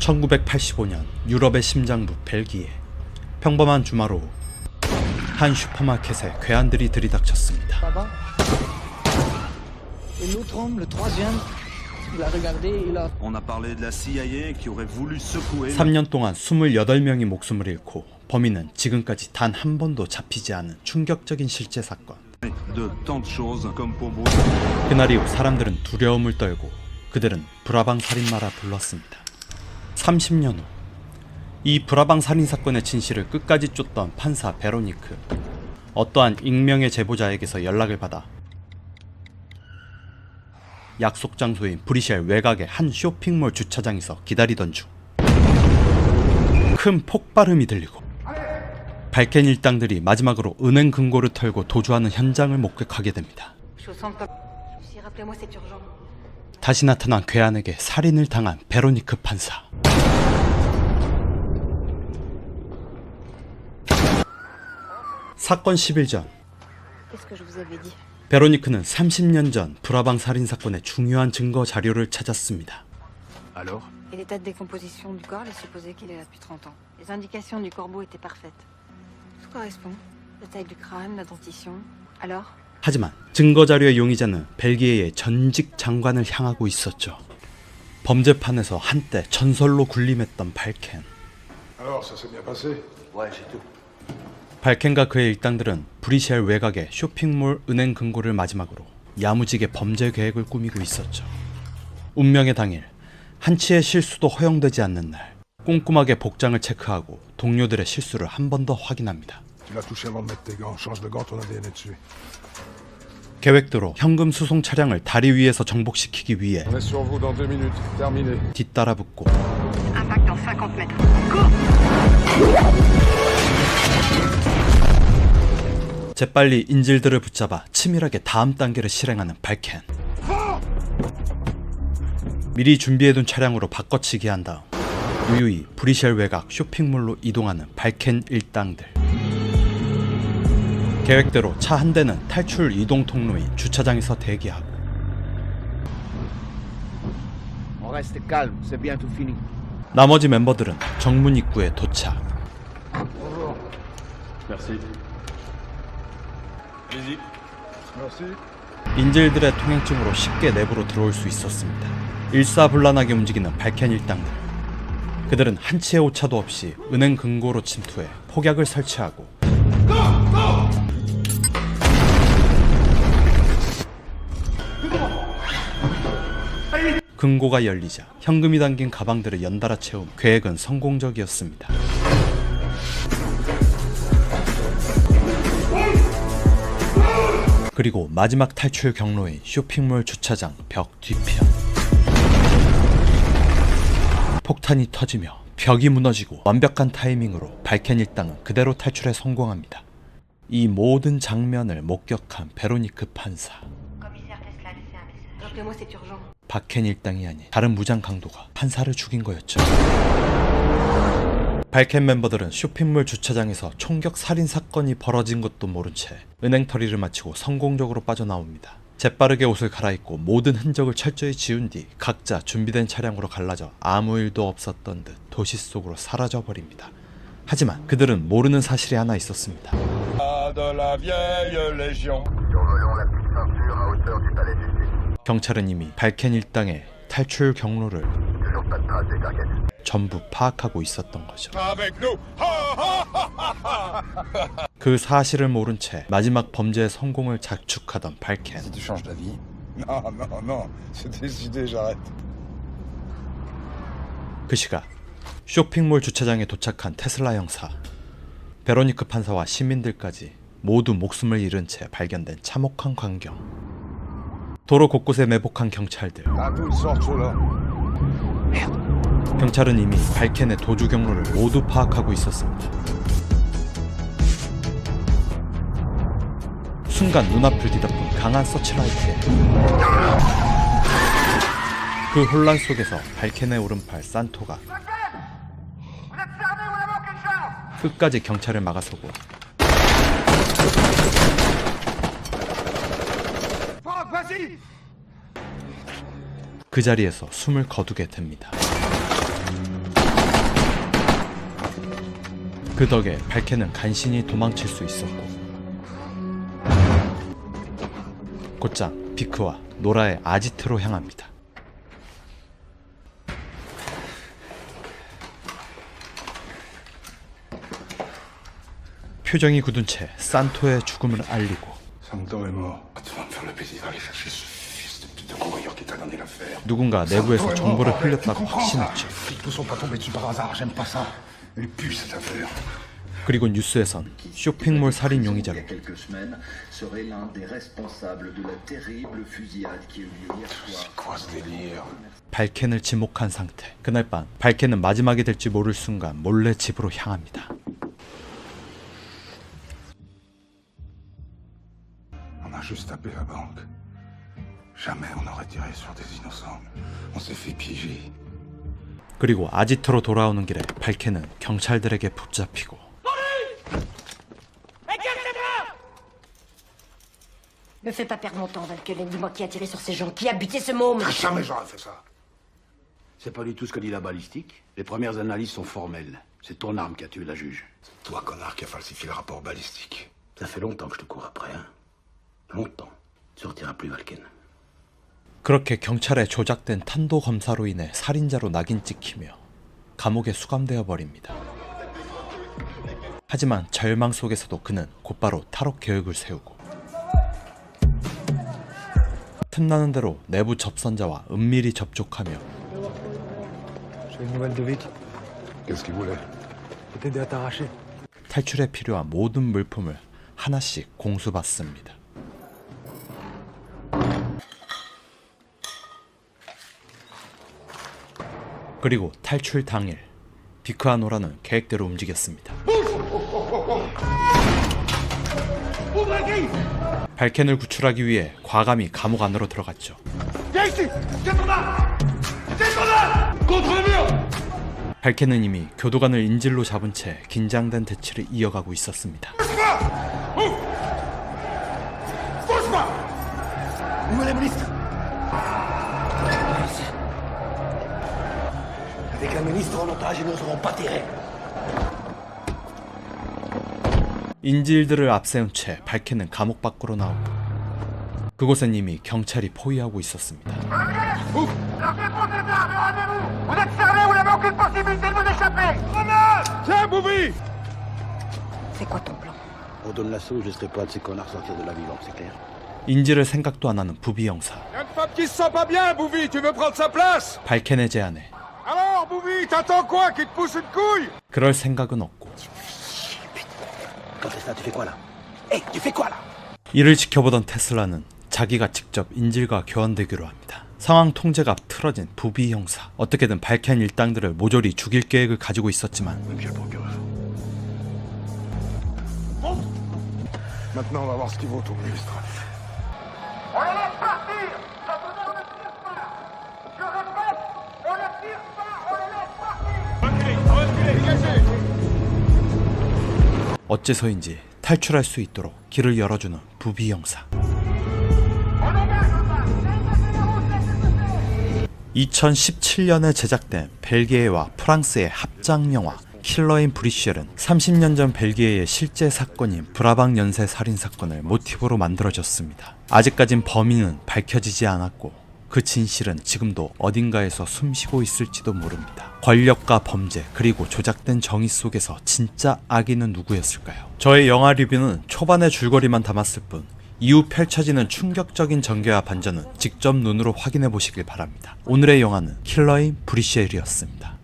1985년 유럽의 심장부 벨기에. 평범한 주말 오후 한 슈퍼마켓에 괴한들이 들이닥쳤습니다. 3년 동안 28명이 목숨을 잃고 범인은 지금까지 단 한 번도 잡히지 않은 충격적인 실제 사건. 그날 이후 사람들은 두려움을 떨고 그들은 브라방 살인마라 불렀습니다. 30년 후 이 브라방 살인사건의 진실을 끝까지 쫓던 판사 베로니크. 어떠한 익명의 제보자에게서 연락을 받아 약속 장소인 브뤼셀 외곽의 한 쇼핑몰 주차장에서 기다리던 중 큰 폭발음이 들리고 발켄 일당들이 마지막으로 은행 금고를 털고 도주하는 현장을 목격하게 됩니다. 다시 나타난 괴한에게 살인을 당한 베로니크 판사. 사건 10일 전 베로니크는 30년 전 브라방 살인사건의 중요한 증거 자료를 찾았습니다. Et l'état de décomposition du corps laisse supposer qu'il est là depuis 30 ans. Les indications du corbeau étaient parfaites. Tout correspond. La taille du crâne, la dentition. Alors? 하지만 증거 자료의 용의자는 벨기에의 전직 장관을 향하고 있었죠. 범죄판에서 한때 전설로 군림했던 발켄. Alors, ça s'est bien passé? Ouais, j'ai tout. 발켄과 그의 일당들은 브뤼셀 외곽의 쇼핑몰 은행 금고를 마지막으로 야무지게 범죄 계획을 꾸미고 있었죠. 운명의 당일, 한치의 실수도 허용되지 않는 날, 꼼꼼하게 복장을 체크하고 동료들의 실수를 한 번 더 확인합니다. 계획대로 현금 수송 차량을 다리 위에서 정복시키기 위해 뒤따라 붙고 재빨리 인질들을 붙잡아 치밀하게 다음 단계를 실행하는 발켄. 미리 준비해둔 차량으로 바꿔치기 한 다음 유유히 브뤼셀 외곽 쇼핑몰로 이동하는 발켄 일당들. 계획대로 차 한 대는 탈출 이동 통로인 주차장에서 대기하고 나머지 멤버들은 정문 입구에 도착. 인질들의 통행증으로 쉽게 내부로 들어올 수 있었습니다. 일사불란하게 움직이는 발켄 일당들. 그들은 한치의 오차도 없이 은행 금고로 침투해 폭약을 설치하고 금고가 열리자 현금이 담긴 가방들을 연달아 채운 계획은 성공적이었습니다. 그리고 마지막 탈출 경로인 쇼핑몰 주차장 벽 뒤편. 폭탄이 터지며 벽이 무너지고 완벽한 타이밍으로 발켄 일당은 그대로 탈출에 성공합니다. 이 모든 장면을 목격한 베로니크 판사. 박켄 일당이 아닌 다른 무장 강도가 판사를 죽인 거였죠. 발켄 멤버들은 쇼핑몰 주차장에서 총격 살인 사건이 벌어진 것도 모른 채 은행 털이를 마치고 성공적으로 빠져나옵니다. 재빠르게 옷을 갈아입고 모든 흔적을 철저히 지운 뒤 각자 준비된 차량으로 갈라져 아무 일도 없었던 듯 도시 속으로 사라져버립니다. 하지만 그들은 모르는 사실이 하나 있었습니다. 경찰은 이미 발켄 일당의 탈출 경로를 전부 파악하고 있었던 거죠. 그 사실을 모른 채 마지막 범죄의 성공을 자축하던 발켄. 그 시각 쇼핑몰 주차장에 도착한 테슬라 형사. 베로니크 판사와 시민들까지 모두 목숨을 잃은 채 발견된 참혹한 광경. 도로 곳곳에 매복한 경찰들. 경찰은 이미 발켄의 도주 경로를 모두 파악하고 있었습니다. 순간 눈앞을 뒤덮은 강한 서치라이트에 그 혼란 속에서 발켄의 오른팔 산토가 끝까지 경찰을 막아서고 그 자리에서 숨을 거두게 됩니다. 그 덕에 발켄은 간신히 도망칠 수 있었고, 곧장 비크와 노라의 아지트로 향합니다. 표정이 굳은 채 산토의 죽음을 알리고 Santo est mort. Tu vas me faire le plaisir d'aller chercher ce fils de courrier qui t'a donné l'affaire. 누군가 내부에서 정보를 흘렸다고 확신했죠. Les flics ne sont pas tombés dessus par hasard, j'aime pas ça. Elle pue cette affaire. 그리고 뉴스에선 쇼핑몰 살인 용의자로 quelques semaines serait l'un des responsables de la terrible fusillade qui a eu lieu hier soir. C'est quoi ce délire? 발켄을 지목한 상태. 그날 밤 발켄은 마지막이 될지 모를 순간 몰래 집으로 향합니다. On a juste tapé la banque. Jamais on n'aurait tiré sur des innocents. On s'est fait piéger. 그리고 아지트로 돌아오는 길에 발켄은 경찰들에게 붙잡히고 Me fais pas perdre mon temps, Valkelen. Dis-moi qui a tiré sur ces gens, qui a buté ce môme. Jamais j'aurais fait ça. C'est pas du tout ce que dit la balistique. Les premières analyses sont formelles. C'est ton arme qui a tué la juge. Toi, connard, qui a falsifié le rapport balistique. Ça fait longtemps que je te cours après, hein. Longtemps. Tu sortiras plus, Valken. 그렇게 경찰의 조작된 탄도 검사로 인해 살인자로 낙인 찍히며 감옥에 수감되어 버립니다. 하지만 절망 속에서도 그는 곧바로 탈옥 계획을 세우고 틈나는 대로 내부 접선자와 은밀히 접촉하며 J'ai une nouvelle de Vic. Qu'est-ce qu'il voulait? Faut t'aider à t'arracher. 탈출에 필요한 모든 물품을 하나씩 공수받습니다. 그리고 탈출 당일 비크와 노라는 계획대로 움직였습니다. 발켄을 구출하기 위해 과감히 감옥 안으로 들어갔죠. 발켄은 이미 교도관을 인질로 잡은 채 긴장된 대치를 이어가고 있었습니다. Avec un ministre en otage, ils n'oseront pas tirer. 인질들을 앞세운 채 발켄은 감옥 밖으로 나오고 그곳엔 이미 경찰이 포위하고 있었습니다. C'est quoi ton plan? On donne l'assaut, je laisserai pas de ces connards sortir de là vivant, c'est clair. 인질을 생각도 안 하는 부비 형사. Y'a une femme qui se sent pas bien, Bouvy. Tu veux prendre sa place? 발켄의 제안에 Alors, Bouvy, t'attends quoi? Qu'il te pousse une couille? 그럴 생각은 없고 Quand c'est ça, tu fais quoi là? Hé, tu fais quoi là? 이를 지켜보던 테슬라는 자기가 직접 인질과 교환되기로 합니다. 상황 통제가 틀어진 부비 형사. 어떻게든 발켄 일당들을 모조리 죽일 계획을 가지고 있었지만 Monsieur le procureur. Maintenant, on va voir ce qu'il vaut, ton ministre. On les laisse partir! Attendez, on ne tire pas! Je répète, on ne tire pas, on les laisse partir! Reculez, dégagez! 어째서인지 탈출할 수 있도록 길을 열어주는 부비 형사. 2017년에 제작된 벨기에와 프랑스의 합작 영화 킬러 인 브리쉘은 30년 전 벨기에의 실제 사건인 브라방 연쇄 살인 사건을 모티브로 만들어졌습니다. 아직까진 범인은 밝혀지지 않았고 그 진실은 지금도 어딘가에서 숨쉬고 있을지도 모릅니다. 권력과 범죄 그리고 조작된 정의 속에서 진짜 악인은 누구였을까요? 저의 영화 리뷰는 초반의 줄거리만 담았을 뿐 이후 펼쳐지는 충격적인 전개와 반전은 직접 눈으로 확인해 보시길 바랍니다. 오늘의 영화는 킬러 인 브리쉘이었습니다.